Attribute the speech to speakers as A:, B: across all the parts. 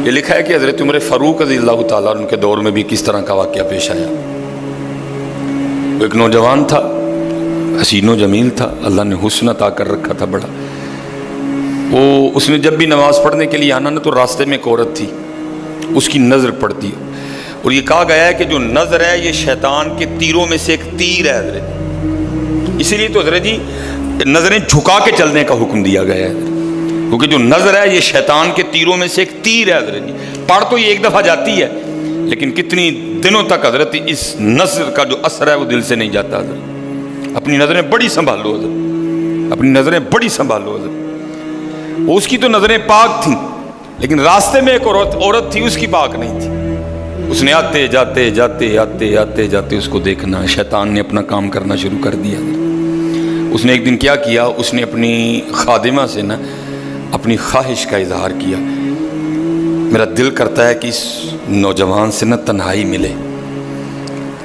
A: یہ لکھا ہے کہ حضرت عمر فاروق رضی اللہ تعالیٰ عنہ کے دور میں بھی کس طرح کا واقعہ پیش آیا۔ وہ ایک نوجوان تھا، حسین و جمیل تھا، اللہ نے حسن عطا کر رکھا تھا بڑا۔ اس نے جب بھی نماز پڑھنے کے لیے آنا نا تو راستے میں ایک عورت تھی، اس کی نظر پڑتی، اور یہ کہا گیا ہے کہ جو نظر ہے یہ شیطان کے تیروں میں سے ایک تیر ہے حضرت، اسی لیے تو حضرت جی نظریں جھکا کے چلنے کا حکم دیا گیا ہے، کیونکہ جو نظر ہے یہ شیطان کے تیروں میں سے ایک تیر ہے حضرت جی۔ پڑھ تو یہ ایک دفعہ جاتی ہے لیکن کتنی دنوں تک حضرت اس نظر کا جو اثر ہے وہ دل سے نہیں جاتا حضرت۔ اپنی نظریں بڑی سنبھالو حضرت، اپنی نظریں بڑی سنبھالو حضرت۔ وہ اس کی تو نظریں پاک تھیں لیکن راستے میں ایک عورت تھی، اس کی پاک نہیں تھی۔ اس نے آتے جاتے جاتے آتے آتے جاتے اس کو دیکھنا، شیطان نے اپنا کام کرنا شروع کر دیا۔ اس نے ایک دن کیا کیا، اس نے اپنی خادمہ سے نا اپنی خواہش کا اظہار کیا، میرا دل کرتا ہے کہ اس نوجوان سے نا تنہائی ملے،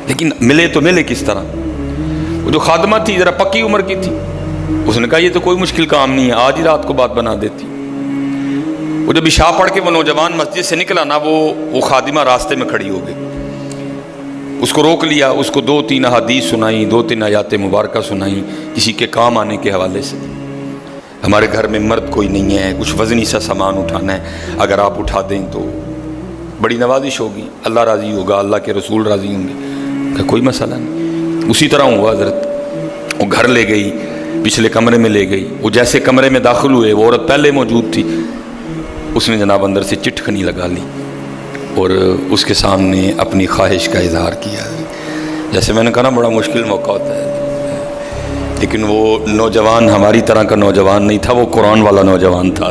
A: لیکن ملے تو ملے کس طرح۔ وہ جو خادمہ تھی ذرا پکی عمر کی تھی، اس نے کہا یہ تو کوئی مشکل کام نہیں ہے، آج ہی رات کو بات بنا دیتی۔ وہ جب عشاء پڑھ کے وہ نوجوان مسجد سے نکلا نا، وہ خادمہ راستے میں کھڑی ہو گئی، اس کو روک لیا، اس کو 2-3 احادیث سنائیں، 2-3 آیات مبارکہ سنائیں کسی کے کام آنے کے حوالے سے۔ ہمارے گھر میں مرد کوئی نہیں ہے، کچھ وزنی سا سامان اٹھانا ہے، اگر آپ اٹھا دیں تو بڑی نوازش ہوگی، اللہ راضی ہوگا، اللہ کے رسول راضی ہوں گے، کہ کوئی مسئلہ نہیں۔ اسی طرح ہوا حضرت، وہ گھر لے گئی، پچھلے کمرے میں لے گئی، وہ جیسے کمرے میں داخل ہوئے وہ عورت پہلے موجود تھی، اس نے جناب اندر سے چٹکنی لگا لی اور اس کے سامنے اپنی خواہش کا اظہار کیا۔ جیسے میں نے کہا نا بڑا مشکل موقع ہوتا ہے، لیکن وہ نوجوان ہماری طرح کا نوجوان نہیں تھا، وہ قرآن والا نوجوان تھا،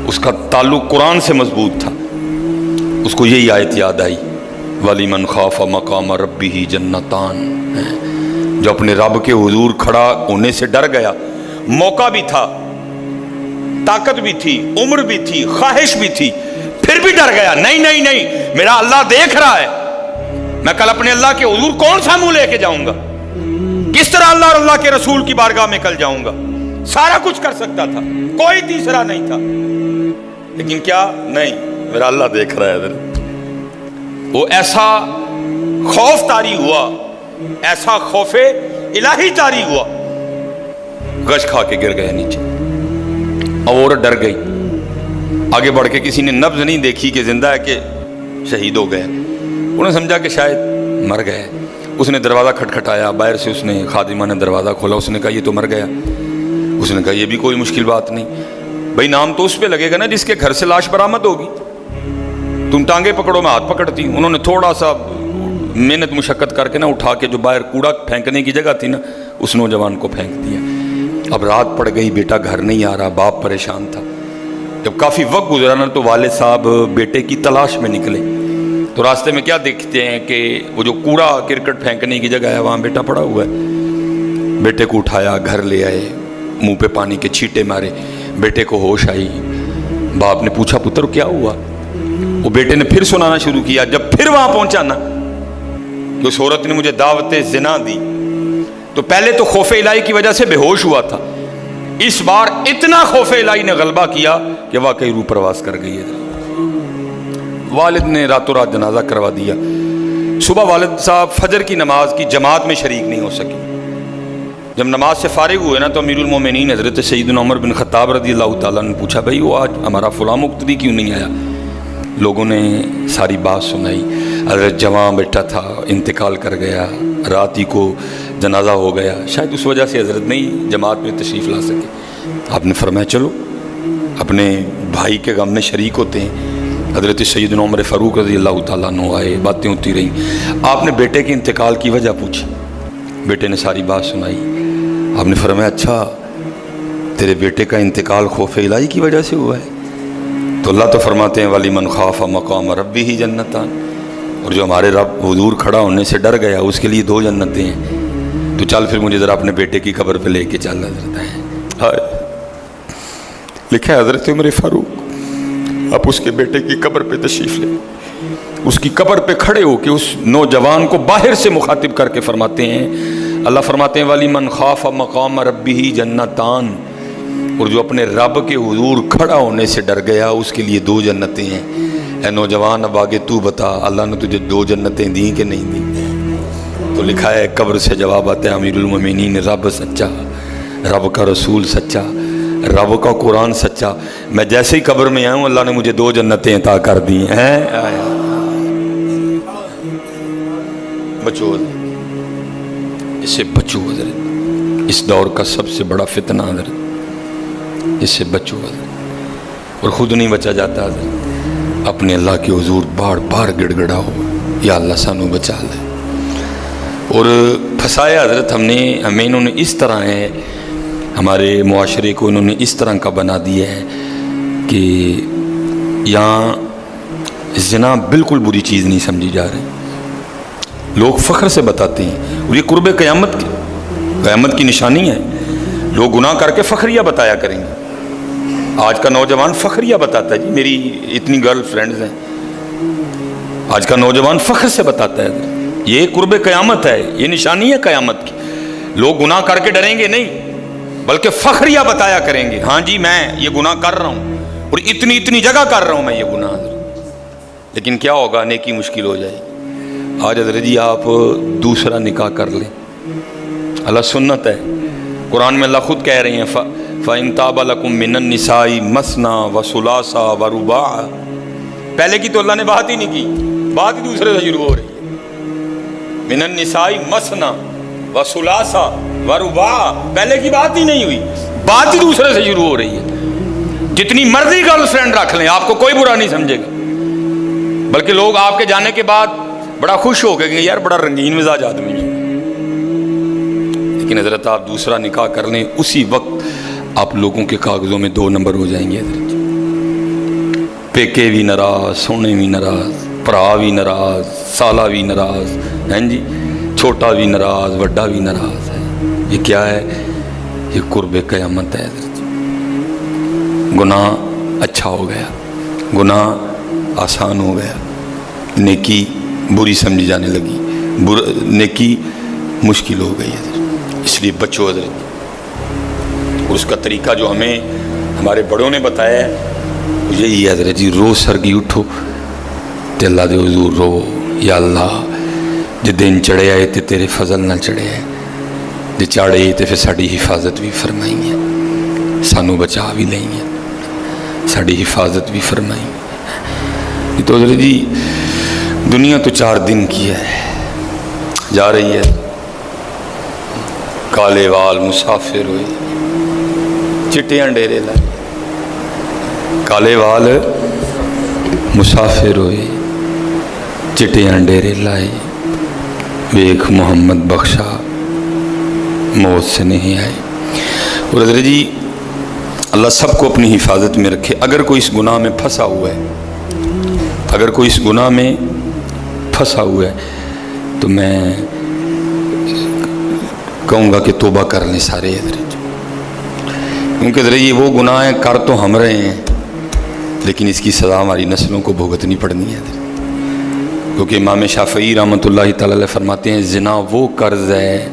A: اس کا تعلق قرآن سے مضبوط تھا۔ اس کو یہی آیت یاد آئی، وَلِمَنْ خَافَ مَقَامَ رَبِّهِ جَنَّتَانِ، جو اپنے رب کے حضور کھڑا ہونے سے ڈر گیا، موقع بھی تھا، طاقت بھی تھی، عمر بھی تھی، خواہش بھی تھی، پھر بھی ڈر گیا، نہیں نہیں نہیں میرا اللہ دیکھ رہا ہے، میں کل اپنے اللہ کے حضور کون سا منہ لے کے جاؤں گا، کس طرح اللہ اور اللہ کے رسول کی بارگاہ میں کل جاؤں گا، سارا کچھ کر سکتا تھا، کوئی تیسرا نہیں تھا، لیکن کیا نہیں، میرا اللہ دیکھ رہا ہے۔ وہ ایسا خوف طاری ہوا، ایسا خوف الہی طاری ہوا، غش کھا کے گر گئے نیچے، اور ڈر گئی۔ آگے بڑھ کے کسی نے نبض نہیں دیکھی کہ زندہ ہے کہ شہید ہو گئے، انہوں نے سمجھا کہ شاید مر گئے۔ اس نے دروازہ کھٹکھٹایا، باہر سے اس نے خادمہ نے دروازہ کھولا، اس نے کہا یہ تو مر گیا۔ اس نے کہا یہ بھی کوئی مشکل بات نہیں، بھائی نام تو اس پہ لگے گا نا جس کے گھر سے لاش برآمد ہوگی، تم ٹانگیں پکڑو میں ہاتھ پکڑتی۔ انہوں نے تھوڑا سا محنت مشقت کر کے نا اٹھا کے جو باہر کوڑا پھینکنے کی جگہ تھی نا اس نوجوان کو پھینک دیا۔ اب رات پڑ گئی، بیٹا گھر نہیں آ رہا، باپ پریشان تھا۔ جب کافی وقت گزرا نا تو والد صاحب بیٹے کی تلاش میں نکلے، تو راستے میں کیا دیکھتے ہیں کہ وہ جو کوڑا کرکٹ پھینکنے کی جگہ ہے وہاں بیٹا پڑا ہوا ہے۔ بیٹے کو اٹھایا، گھر لے آئے، منہ پہ پانی کے چھینٹے مارے، بیٹے کو ہوش آئی۔ باپ نے پوچھا پتر کیا ہوا؟ وہ بیٹے نے پھر سنانا شروع کیا۔ جب پھر وہاں پہنچا نا کہ اس عورت نے مجھے دعوت زنا دی، تو پہلے تو خوف الہی کی وجہ سے بے ہوش ہوا تھا، اس بار اتنا خوف الہی نے غلبہ کیا کہ واقعی روح پرواز کر گئی ہے۔ والد نے راتوں رات جنازہ کروا دیا۔ صبح والد صاحب فجر کی نماز کی جماعت میں شریک نہیں ہو سکے۔ جب نماز سے فارغ ہوئے نا تو امیر المومنین حضرت سیدنا عمر بن خطاب رضی اللہ تعالیٰ نے پوچھا بھائی وہ آج ہمارا فلاں مقتدی کیوں نہیں آیا؟ لوگوں نے ساری بات سنائی، حضرت جوان بیٹا تھا، انتقال کر گیا، رات ہی کو جنازہ ہو گیا، شاید اس وجہ سے حضرت نہیں جماعت میں تشریف لا سکے۔ آپ نے فرمایا چلو اپنے بھائی کے غم میں شریک ہوتے ہیں۔ حضرت سیدنا عمر فاروق رضی اللہ تعالیٰ عنہ آئے، باتیں ہوتی رہیں۔ آپ نے بیٹے کے انتقال کی وجہ پوچھی، بیٹے نے ساری بات سنائی۔ آپ نے فرمایا اچھا تیرے بیٹے کا انتقال خوف الہی کی وجہ سے ہوا ہے؟ تو اللہ تو فرماتے ہیں وَلِمَنْ خَافَ مَقَامَ رَبِّهِ جَنَّتَانِ، اور جو ہمارے رب حضور کھڑا ہونے سے ڈر گیا اس کے لیے 2 جنتیں ہیں۔ تو چل پھر مجھے ذرا اپنے بیٹے کی قبر پہ لے کے چل حضرت ہے۔ لکھا ہے حضرت عمر فاروق اب اس کے بیٹے کی قبر پہ تشریف لے، اس کی قبر پہ کھڑے ہو کے اس نوجوان کو باہر سے مخاطب کر کے فرماتے ہیں، اللہ فرماتے ہیں وَلِمَنْ خَافَ مَقَامَ رَبِّهِ جَنَّتَانِ، اور جو اپنے رب کے حضور کھڑا ہونے سے ڈر گیا اس کے لیے 2 جنتیں ہیں۔ اے نوجوان اب آگے تو بتا اللہ نے تجھے 2 جنتیں دیں کہ نہیں دیں؟ تو لکھا ہے قبر سے جواب آتا ہے امیر المومنین رب سچا، رب کا رسول سچا، رب کا قرآن سچا، میں جیسے ہی قبر میں آؤں اللہ نے مجھے 2 جنتیں عطا کر دی ہیں۔ بچو اس سے بچو حضرت، اس دور کا سب سے بڑا فتنہ حضرت، اس سے بچو حضرت، اور خود نہیں بچا جاتا حضرت، اپنے اللہ کے حضور بار بار گڑ گڑاؤ یا اللہ سانو بچا لے۔ اور پھنسایا حضرت ہمیں انہوں نے اس طرح ہے، ہمارے معاشرے کو انہوں نے اس طرح کا بنا دیا ہے کہ یہاں زنا بالکل بری چیز نہیں سمجھی جا رہی، لوگ فخر سے بتاتے ہیں، اور یہ قرب قیامت کی نشانی ہے۔ لوگ گناہ کر کے فخریہ بتایا کریں گے۔ آج کا نوجوان فخریہ بتاتا ہے، جی میری اتنی گرل فرینڈز ہیں، آج کا نوجوان فخر سے بتاتا ہے۔ یہ قرب قیامت ہے، یہ نشانی ہے قیامت کی۔ لوگ گناہ کر کے ڈریں گے نہیں، بلکہ فخریہ بتایا کریں گے، ہاں جی میں یہ گناہ کر رہا ہوں اور اتنی جگہ کر رہا ہوں میں یہ گناہ۔ لیکن کیا ہوگا؟ نیکی مشکل ہو جائے گی۔ آج حضرت جی آپ دوسرا نکاح کر لیں، اللہ سنت ہے، قرآن میں اللہ خود کہہ رہے ہیں فَإِن تَابَ لَكُم مِّنَ النِّسَاءِ مَثْنَىٰ وَثُلَاثَ وَرُبَاعَ۔ پہلے کی تو اللہ نے بات ہی نہیں کی، بات ہی دوسرے سے شروع ہو رہی ہے۔ مِّنَ النِّسَاءِ مَثْنَىٰ وَثُلَاثَ وَرُبَاعَ، پہلے کی بات ہی نہیں ہوئی، بات ہی دوسرے سے شروع ہو رہی ہے۔ جتنی مرضی گرل فرینڈ رکھ لیں، آپ کو کوئی برا نہیں سمجھے گا، بلکہ لوگ آپ کے جانے کے بعد بڑا خوش ہو گئے کہ یار بڑا رنگین مزاج آدمی ہے۔ لیکن حضرت آپ دوسرا نکاح کر لیں، اسی وقت آپ لوگوں کے کاغذوں میں 2 نمبر ہو جائیں گے حضرت۔ پیکے بھی ناراض، سونے بھی ناراض، پرا بھی ناراض، سالہ بھی ناراض، ہیں جی چھوٹا بھی ناراض، وڈا بھی ناراض ہے۔ یہ کیا ہے؟ یہ قرب قیامت ہے حضرت۔ گناہ اچھا ہو گیا، گناہ آسان ہو گیا، نیکی بری سمجھی جانے لگی، نیکی مشکل ہو گئی حضرت۔ اس لیے بچو حضرت، اور اس کا طریقہ جو ہمیں ہمارے بڑوں نے بتایا ہے یہی ہے حضرت جی، روز سرگی اٹھو تے اللہ دے حضور رو، یا اللہ جے دن چڑھے آئے تے تیرے فضل نہ چڑھے آئے، جے چاڑے تے پھر ساڑی حفاظت بھی فرمائیں گے، سانو بچا بھی لیں گے، ساڑی حفاظت بھی فرمائیں گے۔ تو حضرت جی دنیا تو 4 دن کی ہے، جا رہی ہے، کالے وال مسافر ہوئے، چٹیاں ڈیرے لائے، کالے وال مسافر ہوئے، چٹیاں ڈیرے لائے، ویکھ محمد بخشا موت سے نہیں آئے۔ اور حضرت جی اللہ سب کو اپنی حفاظت میں رکھے۔ اگر کوئی اس گناہ میں پھنسا ہوا ہے، اگر کوئی اس گناہ میں پھنسا ہوا ہے تو میں کہوں گا کہ توبہ کر لیں سارے حضرت، کیونکہ حضرت یہ وہ گناہ ہیں کر تو ہم رہے ہیں، لیکن اس کی سزا ہماری نسلوں کو بھگتنی پڑنی ہے حضرت۔ کیونکہ امام شافعی رحمۃ اللہ تعالی علیہ فرماتے ہیں زنا وہ قرض ہے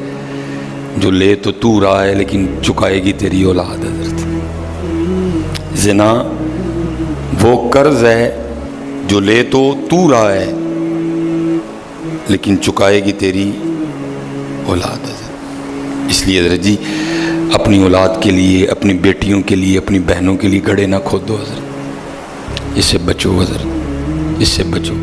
A: جو لے تو رہا ہے لیکن چکائے گی تیری اولاد حضرت۔ زنا وہ قرض ہے جو لے تو رہا ہے لیکن چکائے گی تیری اولاد حضرت۔ اس لیے حضرت جی اپنی اولاد کے لیے، اپنی بیٹیوں کے لیے، اپنی بہنوں کے لیے گڑھے نہ کھودو حضرت، اس سے بچو حضرت، اس سے بچو۔